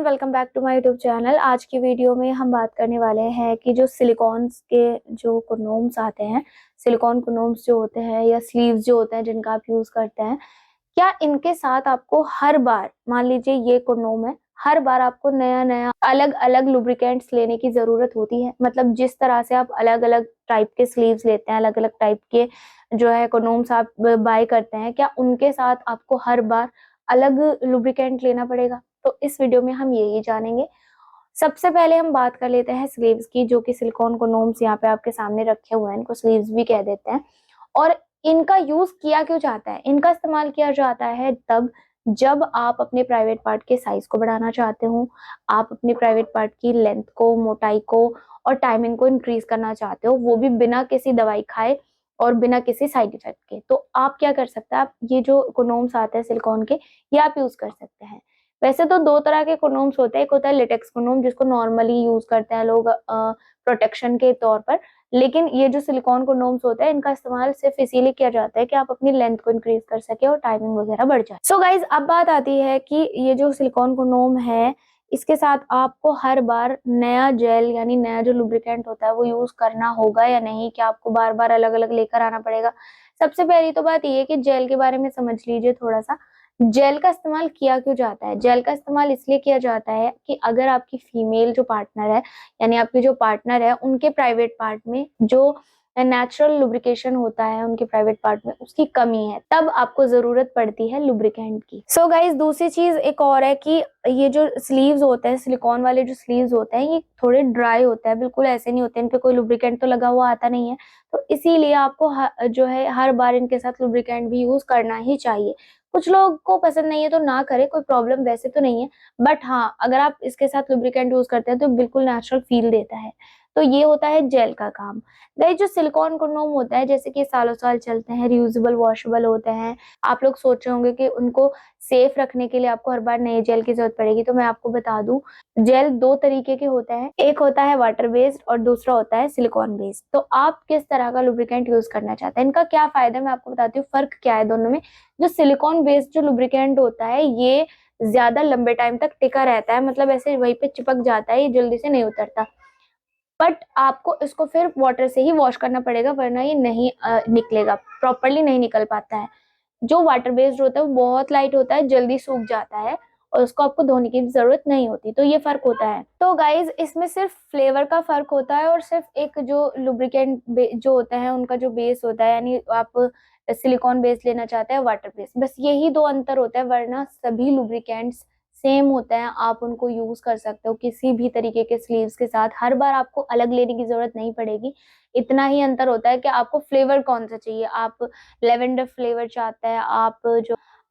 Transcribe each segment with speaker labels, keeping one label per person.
Speaker 1: Welcome back to my YouTube channel. आज की video में हम बात करने वाले हैं कि जो सिलिकॉन्स के जो कोनोम्स आते हैं, सिलिकॉन कोनोम्स जो होते हैं या स्लीव्स जो होते हैं जिनका आप यूज करते हैं, क्या इनके साथ आपको हर बार, मान लीजिए ये कोनोम है, हर बार आपको नया नया अलग अलग लुब्रिकेंट्स लेने की जरूरत होती है? मतलब जिस तरह से आप अलग अलग टाइप के स्लीव्स लेते हैं, अलग अलग टाइप के जो है कोनोम्स आप बाय करते हैं, क्या उनके साथ आपको हर बार अलग लुब्रिकेंट लेना पड़ेगा? तो इस वीडियो में हम यही जानेंगे। सबसे पहले हम बात कर लेते हैं स्लीव्स की, जो कि सिलिकॉन कोनोम्स यहाँ पे आपके सामने रखे हुए हैं, इनको स्लीव्स भी कह देते हैं। और इनका यूज किया क्यों जाता है? इनका इस्तेमाल किया जाता है तब जब आप अपने प्राइवेट पार्ट के साइज को बढ़ाना चाहते हो, आप अपने प्राइवेट पार्ट की लेंथ को, मोटाई को और टाइमिंग को इंक्रीज करना चाहते हो, वो भी बिना किसी दवाई खाए और बिना किसी साइड इफेक्ट के। तो आप क्या कर सकते हैं, आप ये जो कोनोम्स आते हैं सिलिकॉन के, ये आप यूज कर सकते हैं। वैसे तो दो तरह के कोनोम्स होते हैं, एक होता है लेटेक्स कोनोम जिसको नॉर्मली यूज करते हैं लोग प्रोटेक्शन के तौर पर, लेकिन ये जो सिलिकॉन कोनोम्स होते हैं इनका इस्तेमाल सिर्फ इसीलिए किया जाता है कि आप अपनी लेंथ को इंक्रीज कर सके और टाइमिंग वगैरह बढ़ जाए। सो गाइज, अब बात आती है कि ये जो सिलिकॉन कोनोम है, इसके साथ आपको हर बार नया जेल यानी नया जो लुब्रिकेंट होता है वो यूज करना होगा या नहीं, क्या आपको बार बार अलग अलग लेकर आना पड़ेगा? सबसे पहली तो बात ये है कि जेल के बारे में समझ लीजिए थोड़ा सा। जेल का इस्तेमाल किया क्यों जाता है? जेल का इस्तेमाल इसलिए किया जाता है कि अगर आपकी फीमेल जो पार्टनर है, यानी आपकी जो पार्टनर है, उनके प्राइवेट पार्ट में जो नेचुरल लुब्रिकेशन होता है, उनके प्राइवेट पार्ट में उसकी कमी है, तब आपको जरूरत पड़ती है लुब्रिकेंट की। सो गाइज, दूसरी चीज एक और है कि ये जो स्लीव्स होते हैं, सिलिकॉन वाले जो स्लीव्स होते हैं, ये थोड़े ड्राई होते हैं, बिल्कुल ऐसे नहीं होते, इन पे कोई लुब्रिकेंट तो लगा हुआ आता नहीं है। तो इसीलिए आपको जो है हर बार इनके साथ लुब्रिकेंट भी यूज करना ही चाहिए। कुछ लोग को पसंद नहीं है तो ना करे, कोई प्रॉब्लम वैसे तो नहीं है, बट हाँ, अगर आप इसके साथ लुब्रिकेंट यूज करते हैं तो बिल्कुल नेचुरल फील देता है। तो ये होता है जेल का काम। गाइस, जो सिलिकॉन कोंडोम होता है, जैसे कि सालों साल चलते हैं, रियूजेबल वॉशेबल होते हैं, आप लोग सोच रहे होंगे कि उनको सेफ रखने के लिए आपको हर बार नए जेल की जरूरत पड़ेगी। तो मैं आपको बता दूं, जेल दो तरीके के होते हैं, एक होता है वाटर बेस्ड और दूसरा होता है सिलिकॉन बेस्ड। तो आप किस तरह का लुब्रिकेंट यूज करना चाहते हैं, इनका क्या फायदा है, मैं आपको बताती हूँ। फर्क क्या है दोनों में? जो सिलिकॉन बेस्ड जो लुब्रिकेंट होता है, ये ज्यादा लंबे टाइम तक टिका रहता है, मतलब ऐसे वहीं पे चिपक जाता है, ये जल्दी से नहीं उतरता। बट आपको इसको फिर वाटर से ही वॉश करना पड़ेगा, वरना ये नहीं निकलेगा, प्रॉपरली नहीं निकल पाता है। जो वाटर बेस्ड होता है वो बहुत लाइट होता है, जल्दी सूख जाता है और उसको आपको धोने की जरूरत नहीं होती। तो ये फर्क होता है। तो गाइज, इसमें सिर्फ फ्लेवर का फर्क होता है और सिर्फ एक जो लुब्रिकेंट जो होता है उनका जो बेस होता है, यानी आप सिलिकॉन बेस लेना चाहते हैं वाटर बेस, बस यही दो अंतर होता है, वरना सभी लुब्रिकेंट्स सेम होते हैं। आप उनको यूज कर सकते हो किसी भी तरीके के स्लीव्स के साथ, हर बार आपको अलग लेने की जरूरत नहीं पड़ेगी। इतना ही अंतर होता है कि आपको फ्लेवर कौन सा चाहिए। आप लेवेंडर फ्लेवर चाहते हैं,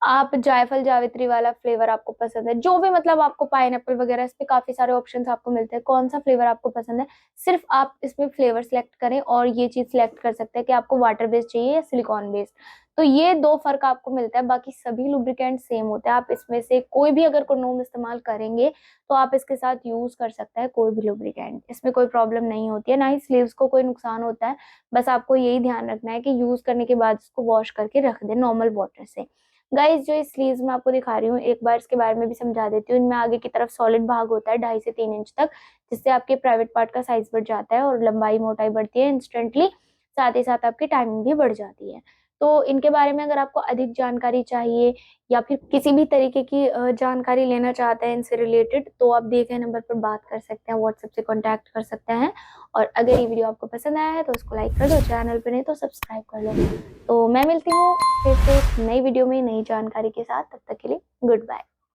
Speaker 1: आप जायफल जावित्री वाला फ्लेवर आपको पसंद है, जो भी, मतलब आपको पाइनएप्पल वगैरह, इस पे काफी सारे ऑप्शंस आपको मिलते हैं, कौन सा फ्लेवर आपको पसंद है, सिर्फ आप इसमें फ्लेवर सिलेक्ट करें और ये चीज सिलेक्ट कर सकते हैं कि आपको वाटर बेस्ड चाहिए या सिलिकॉन बेस्ड। तो ये दो फर्क आपको मिलता है, बाकी सभी लुब्रिकेंट सेम होते हैं। आप इसमें से कोई भी अगर कोंडोम इस्तेमाल करेंगे तो आप इसके साथ यूज कर सकते हैं कोई भी लुब्रिकेंट, इसमें कोई प्रॉब्लम नहीं होती है, ना ही स्लीव्स को कोई नुकसान होता है। बस आपको यही ध्यान रखना है कि यूज करने के बाद इसको वॉश करके रख दें नॉर्मल वाटर से। गाइस, जो इस स्लीव्स में आपको दिखा रही हूँ, एक बार इसके बारे में भी समझा देती हूँ। इनमें आगे की तरफ सॉलिड भाग होता है 2.5 से 3 इंच तक, जिससे आपके प्राइवेट पार्ट का साइज बढ़ जाता है और लंबाई मोटाई बढ़ती है इंस्टेंटली, साथ ही साथ आपकी टाइमिंग भी बढ़ जाती है। तो इनके बारे में अगर आपको अधिक जानकारी चाहिए या फिर किसी भी तरीके की जानकारी लेना चाहते हैं इनसे रिलेटेड, तो आप दिए गए नंबर पर बात कर सकते हैं, व्हाट्सएप से कांटेक्ट कर सकते हैं। और अगर ये वीडियो आपको पसंद आया है तो इसको लाइक कर दो, चैनल पे नहीं तो सब्सक्राइब कर लो। तो मैं मिलती हूँ फिर से एक नई वीडियो में नई जानकारी के साथ, तब तक के लिए गुड बाय।